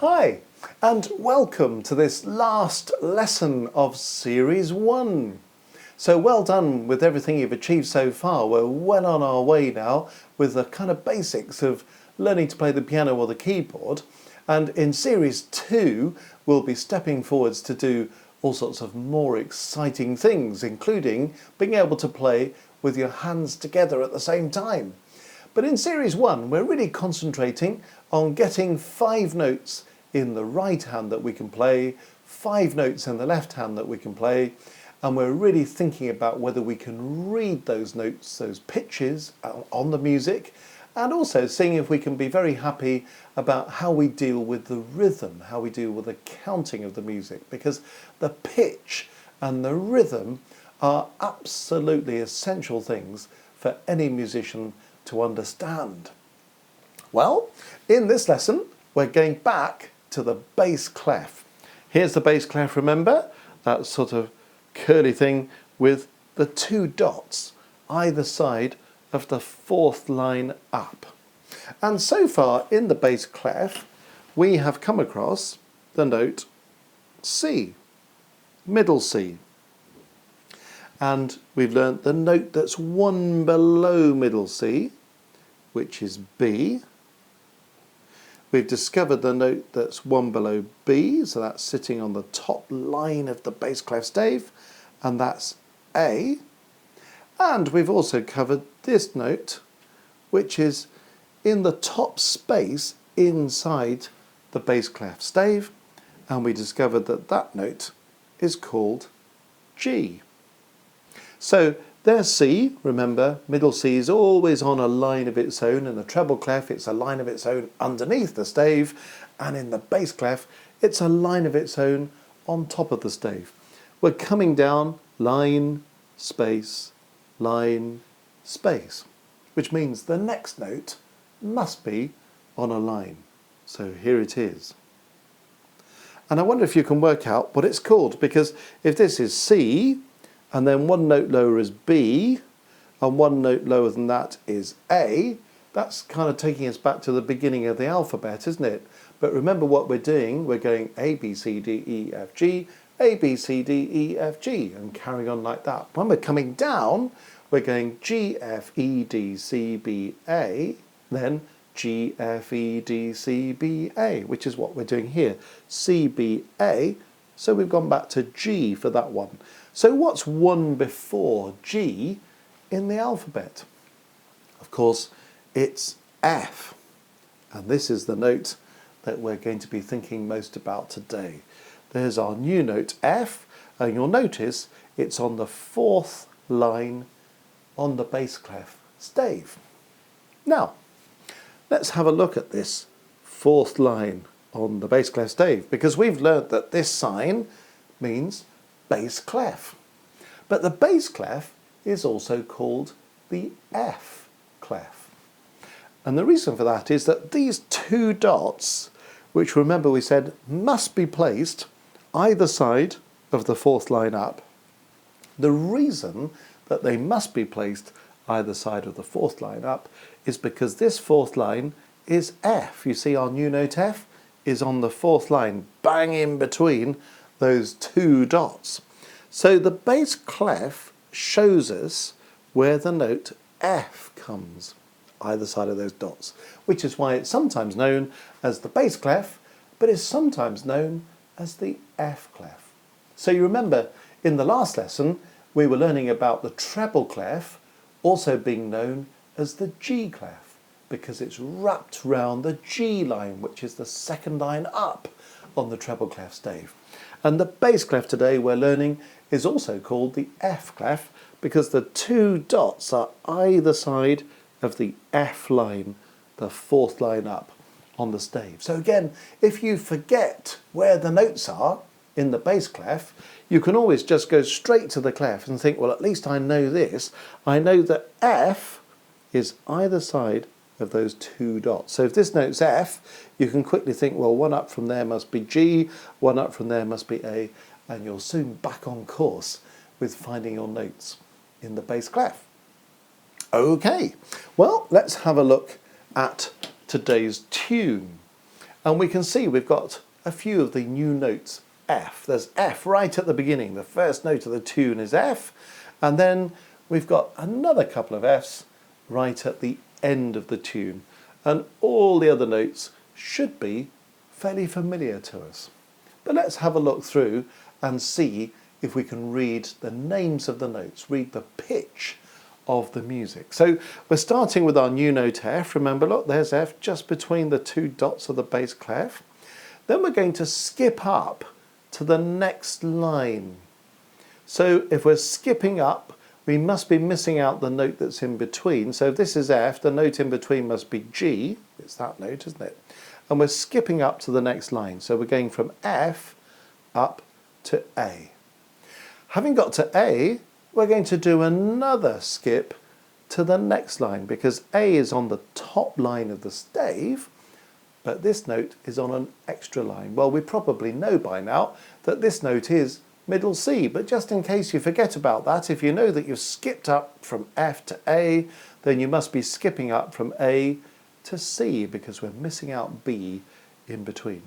Hi, and welcome to this last lesson of Series 1. So well done with everything you've achieved so far. We're well on our way now with the kind of basics of learning to play the piano or the keyboard. And in Series 2, we'll be stepping forwards to do all sorts of more exciting things, including being able to play with your hands together at the same time. But in Series 1, we're really concentrating on getting 5 notes in the right hand that we can play, 5 notes in the left hand that we can play, and we're really thinking about whether we can read those notes, those pitches on the music, and also seeing if we can be very happy about how we deal with the rhythm, how we deal with the counting of the music, because the pitch and the rhythm are absolutely essential things for any musician to understand. Well, in this lesson, we're going back to the bass clef. Here's the bass clef, remember? That sort of curly thing with the 2 dots either side of the 4th line up. And so far in the bass clef, we have come across the note C, middle C. And we've learnt the note that's 1 below middle C, which is B. We've discovered the note that's 1 below B, so that's sitting on the top line of the bass clef stave, and that's A. And we've also covered this note, which is in the top space inside the bass clef stave, and we discovered that that note is called G. So there's C, remember, middle C is always on a line of its own. In the treble clef, it's a line of its own underneath the stave, and in the bass clef, it's a line of its own on top of the stave. We're coming down line, space, which means the next note must be on a line. So here it is. And I wonder if you can work out what it's called, because if this is C, and then 1 note lower is B, and 1 note lower than that is A, that's kind of taking us back to the beginning of the alphabet, isn't it? But remember what we're doing, we're going A, B, C, D, E, F, G, A, B, C, D, E, F, G, and carrying on like that. When we're coming down, we're going G, F, E, D, C, B, A, then G, F, E, D, C, B, A, which is what we're doing here. C, B, A, so we've gone back to G for that one. So what's 1 before G in the alphabet? Of course, it's F. And this is the note that we're going to be thinking most about today. There's our new note F, and you'll notice it's on the 4th line on the bass clef stave. Now, let's have a look at this 4th line on the bass clef stave, because we've learnt that this sign means bass clef. But the bass clef is also called the F clef. And the reason for that is that these 2 dots, which remember we said must be placed either side of the 4th line up, the reason that they must be placed either side of the 4th line up is because this 4th line is F. You see our new note F is on the 4th line, bang in between those 2 dots. So the bass clef shows us where the note F comes, either side of those dots, which is why it's sometimes known as the bass clef, but is sometimes known as the F clef. So you remember in the last lesson, we were learning about the treble clef also being known as the G clef, because it's wrapped round the G line, which is the 2nd line up on the treble clef stave. And the bass clef today we're learning is also called the F clef, because the 2 dots are either side of the F line, the 4th line up on the stave. So again, if you forget where the notes are in the bass clef, you can always just go straight to the clef and think, well, at least I know this. I know that F is either side of those 2 dots. So if this note's F, you can quickly think, well, 1 up from there must be G, 1 up from there must be A, and you're soon back on course with finding your notes in the bass clef. Okay, well, let's have a look at today's tune. And we can see we've got a few of the new notes. F. There's F right at the beginning. The first note of the tune is F. And then we've got another couple of Fs right at the end of the tune. And all the other notes should be fairly familiar to us. But let's have a look through and see if we can read the names of the notes, read the pitch of the music. So we're starting with our new note F. Remember, look, there's F just between the two dots of the bass clef. Then we're going to skip up to the next line. So if we're skipping up, we must be missing out the note that's in between. So if this is F, the note in between must be G. It's that note, isn't it? And we're skipping up to the next line. So we're going from F up to A. Having got to A, we're going to do another skip to the next line because A is on the top line of the stave, but this note is on an extra line. Well, we probably know by now that this note is middle C, but just in case you forget about that, if you know that you've skipped up from F to A, then you must be skipping up from A to C because we're missing out B in between.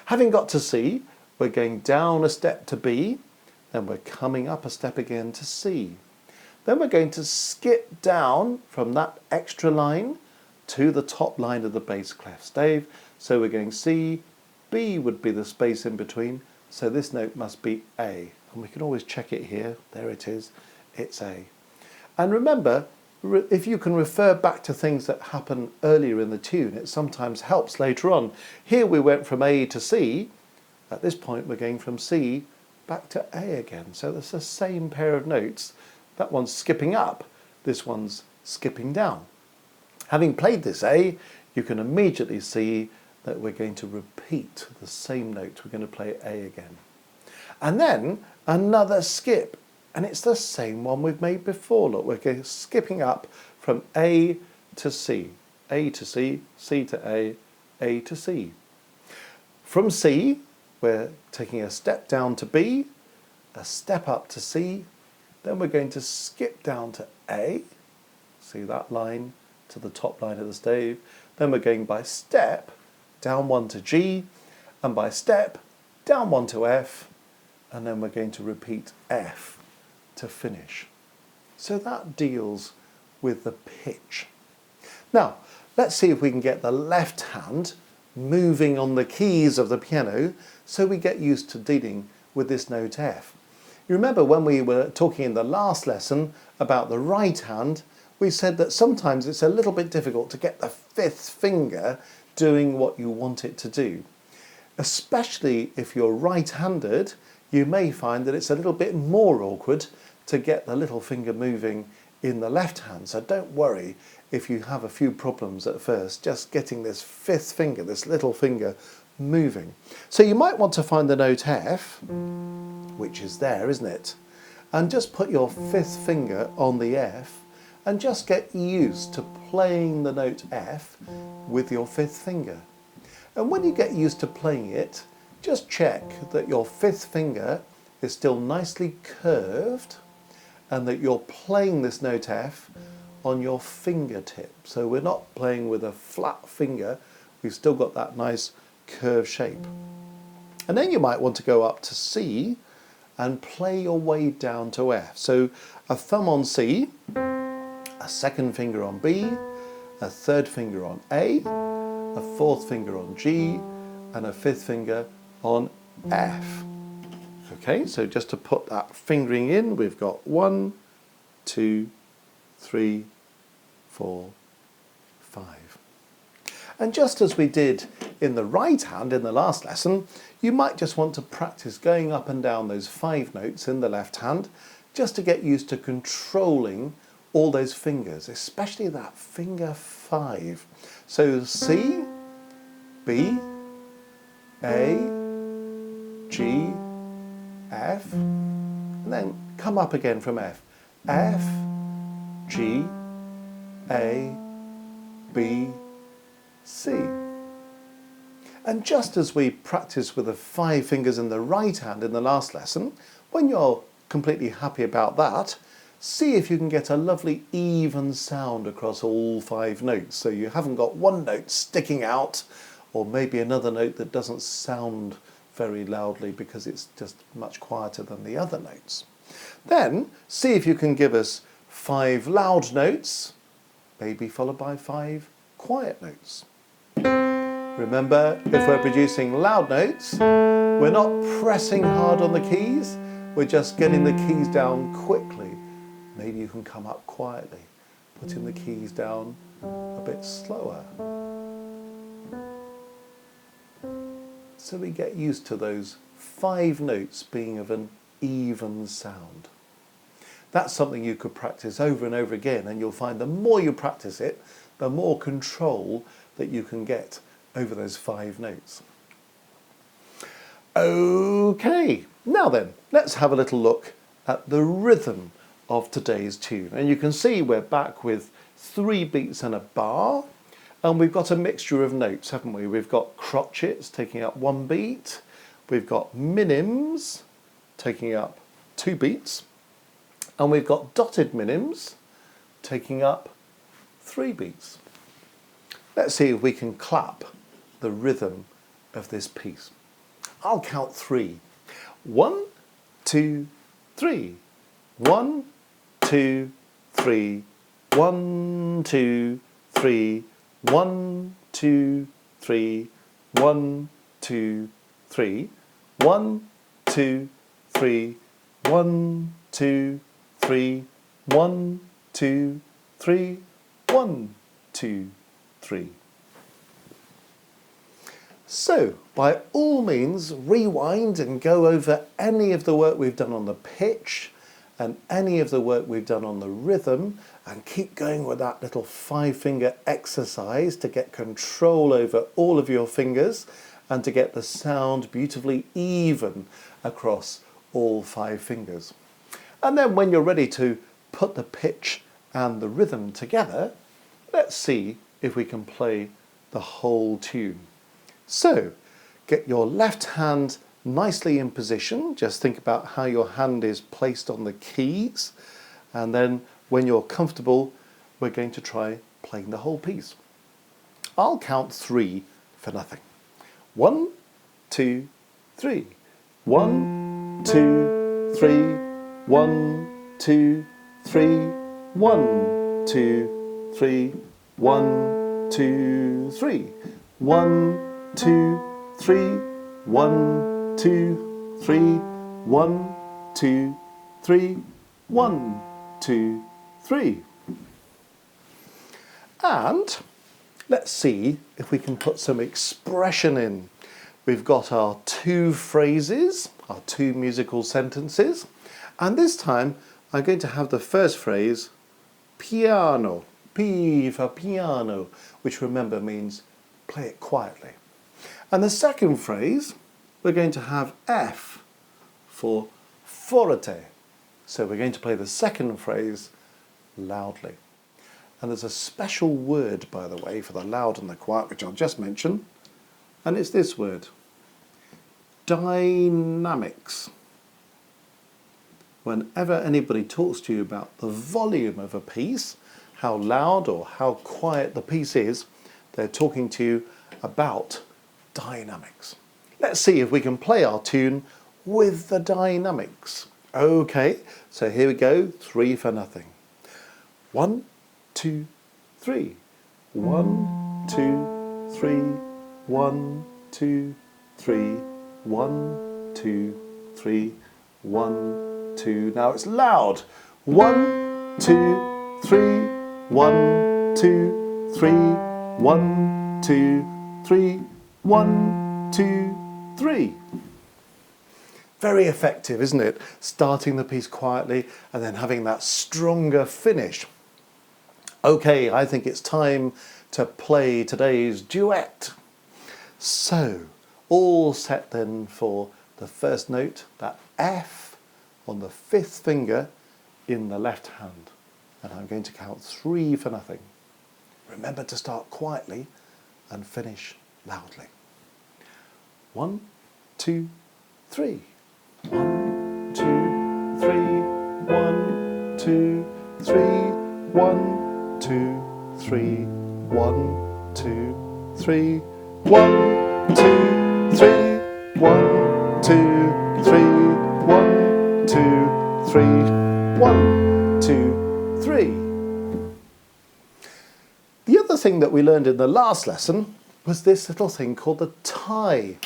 Having got to C, we're going down a step to B, then we're coming up a step again to C. Then we're going to skip down from that extra line to the top line of the bass clef stave. So we're going C, B would be the space in between, so this note must be A. And we can always check it here. There it is. It's A. And remember, if you can refer back to things that happen earlier in the tune, it sometimes helps later on. Here we went from A to C. At this point we're going from C back to A again. So it's the same pair of notes. That one's skipping up, this one's skipping down. Having played this A, you can immediately see that we're going to repeat the same note. We're going to play A again. And then another skip, and it's the same one we've made before. Look, we're skipping up from A to C, A to C, C to A to C. From C, we're taking a step down to B, a step up to C, then we're going to skip down to A, see that line to the top line of the stave, then we're going by step down one to G, and by step down one to F, and then we're going to repeat F to finish. So that deals with the pitch. Now, let's see if we can get the left hand moving on the keys of the piano so we get used to dealing with this note F. You remember when we were talking in the last lesson about the right hand, we said that sometimes it's a little bit difficult to get the fifth finger doing what you want it to do. Especially if you're right-handed, you may find that it's a little bit more awkward to get the little finger moving in the left hand. So don't worry if you have a few problems at first, just getting this fifth finger, this little finger, moving. So you might want to find the note F, which is there, isn't it? And just put your fifth finger on the F and just get used to playing the note F with your fifth finger. And when you get used to playing it, just check that your fifth finger is still nicely curved and that you're playing this note F on your fingertip. So we're not playing with a flat finger, we've still got that nice curved shape. And then you might want to go up to C and play your way down to F. So a thumb on C, a second finger on B, a third finger on A, a fourth finger on G, and a fifth finger on F. Okay, so just to put that fingering in, we've got 1, 2, 3, 4, 5. And just as we did in the right hand in the last lesson, you might just want to practice going up and down those 5 notes in the left hand just to get used to controlling all those fingers, especially that finger 5. So C, B, A, G, F, and then come up again from F. F, G, A, B, C. And just as we practiced with the 5 fingers in the right hand in the last lesson, when you're completely happy about that, see if you can get a lovely even sound across all 5 notes, so you haven't got one note sticking out or maybe another note that doesn't sound very loudly because it's just much quieter than the other notes. Then see if you can give us 5 loud notes, maybe followed by 5 quiet notes. Remember, if we're producing loud notes, we're not pressing hard on the keys, we're just getting the keys down quickly. Maybe you can come up quietly, putting the keys down a bit slower. So we get used to those 5 notes being of an even sound. That's something you could practice over and over again, and you'll find the more you practice it, the more control that you can get over those 5 notes. Okay, now then, let's have a little look at the rhythm of today's tune. And you can see we're back with 3 beats and a bar, and we've got a mixture of notes, haven't we? We've got crotchets taking up 1 beat, we've got minims taking up 2 beats, and we've got dotted minims taking up 3 beats. Let's see if we can clap the rhythm of this piece. I'll count 3. 1, 2, 3. 1, 2, 3. 1, 2, 3. 1, 2, 3. 1, 2, 3. 1, 2, 3. 1, 2, 3. 1, 2, 3. 1, 2, 3. So, by all means, rewind and go over any of the work we've done on the pitch and any of the work we've done on the rhythm, and keep going with that little 5-finger exercise to get control over all of your fingers and to get the sound beautifully even across all 5 fingers. And then when you're ready to put the pitch and the rhythm together, let's see if we can play the whole tune. So, get your left hand nicely in position. Just think about how your hand is placed on the keys. And then when you're comfortable, we're going to try playing the whole piece. I'll count 3 for nothing. 1, 2, 3. 1, 2, 3. 1, 2, 3. 1, 2, 3. 1, 2, 3. 1, 2, 3. 1, 2, 3. 1, 2, 3. 1, 2, 3. And let's see if we can put some expression in. We've got our 2 phrases, our 2 musical sentences, and this time I'm going to have the first phrase piano, P for piano, which remember means play it quietly. And the second phrase, we're going to have F for forte. So we're going to play the second phrase loudly. And there's a special word, by the way, for the loud and the quiet, which I'll just mention. And it's this word, dynamics. Whenever anybody talks to you about the volume of a piece, how loud or how quiet the piece is, they're talking to you about dynamics. Let's see if we can play our tune with the dynamics. Okay, so here we go, 3 for nothing. 1, 2, 3. 1, 2, 3. 1, 2, 3. 1, 2, 3. 1, 2. Now it's loud. 1, 2, 3. 1, 2, 3. 1, 2, 3. 1, 2, 3. Very effective, isn't it? Starting the piece quietly and then having that stronger finish. Okay, I think it's time to play today's duet. So, all set then for the first note, that F on the 5th finger in the left hand. And I'm going to count 3 for nothing. Remember to start quietly and finish loudly. 1, 2, 3. 1, 2, 3. 1, 2, 3. 1, 2, 3. 1, 2, 3. 1, 2, 3, 1, 2, 3, 1, 2, 3, 1, 2, 3. The other thing that we learned in the last lesson was this little thing called the tie.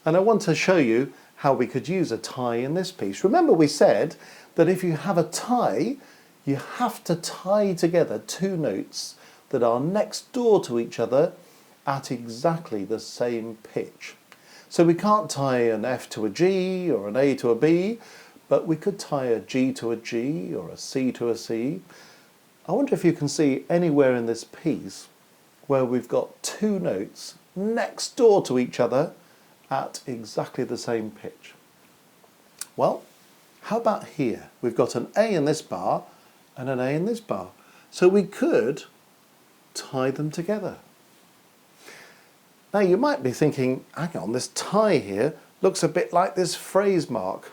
And I want to show you how we could use a tie in this piece. Remember we said that if you have a tie, you have to tie together two notes that are next door to each other at exactly the same pitch. So we can't tie an F to a G or an A to a B, but we could tie a G to a G or a C to a C. I wonder if you can see anywhere in this piece where we've got two notes next door to each other at exactly the same pitch. Well, how about here? We've got an A in this bar and an A in this bar. So we could tie them together. Now you might be thinking, hang on, this tie here looks a bit like this phrase mark.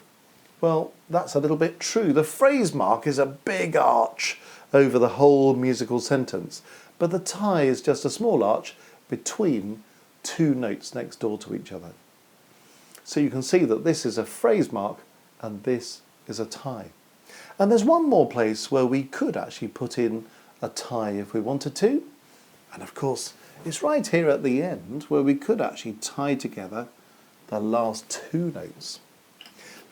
Well, that's a little bit true. The phrase mark is a big arch over the whole musical sentence, but the tie is just a small arch between two notes next door to each other. So you can see that this is a phrase mark and this is a tie. And there's one more place where we could actually put in a tie if we wanted to. And of course, it's right here at the end where we could actually tie together the last two notes.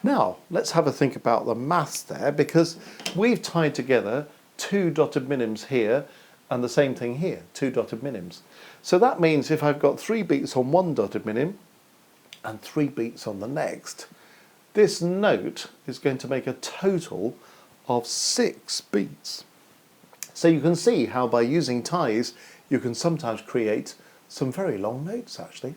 Now, let's have a think about the maths there, because we've tied together two dotted minims here and the same thing here, two dotted minims. So that means if I've got 3 beats on one dotted minim and 3 beats on the next, this note is going to make a total of 6 beats. So you can see how by using ties you can sometimes create some very long notes actually.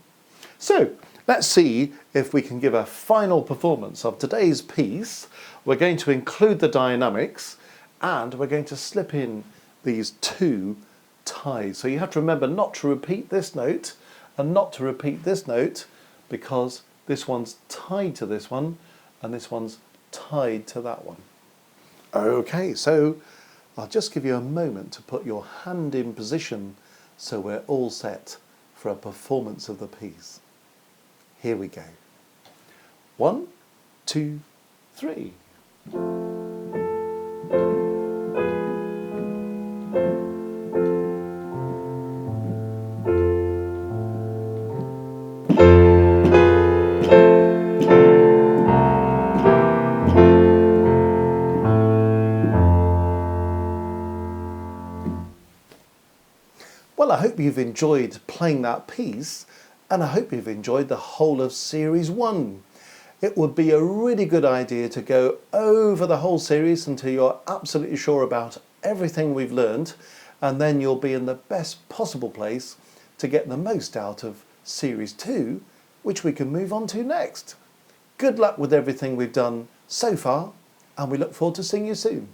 So let's see if we can give a final performance of today's piece. We're going to include the dynamics and we're going to slip in these two ties. So you have to remember not to repeat this note and not to repeat this note, because this one's tied to this one and this one's tied to that one. Okay, so I'll just give you a moment to put your hand in position so we're all set for a performance of the piece. Here we go. 1, 2, 3. Well, I hope you've enjoyed playing that piece, and I hope you've enjoyed the whole of Series 1. It would be a really good idea to go over the whole series until you're absolutely sure about everything we've learned, and then you'll be in the best possible place to get the most out of Series 2, which we can move on to next. Good luck with everything we've done so far, and we look forward to seeing you soon.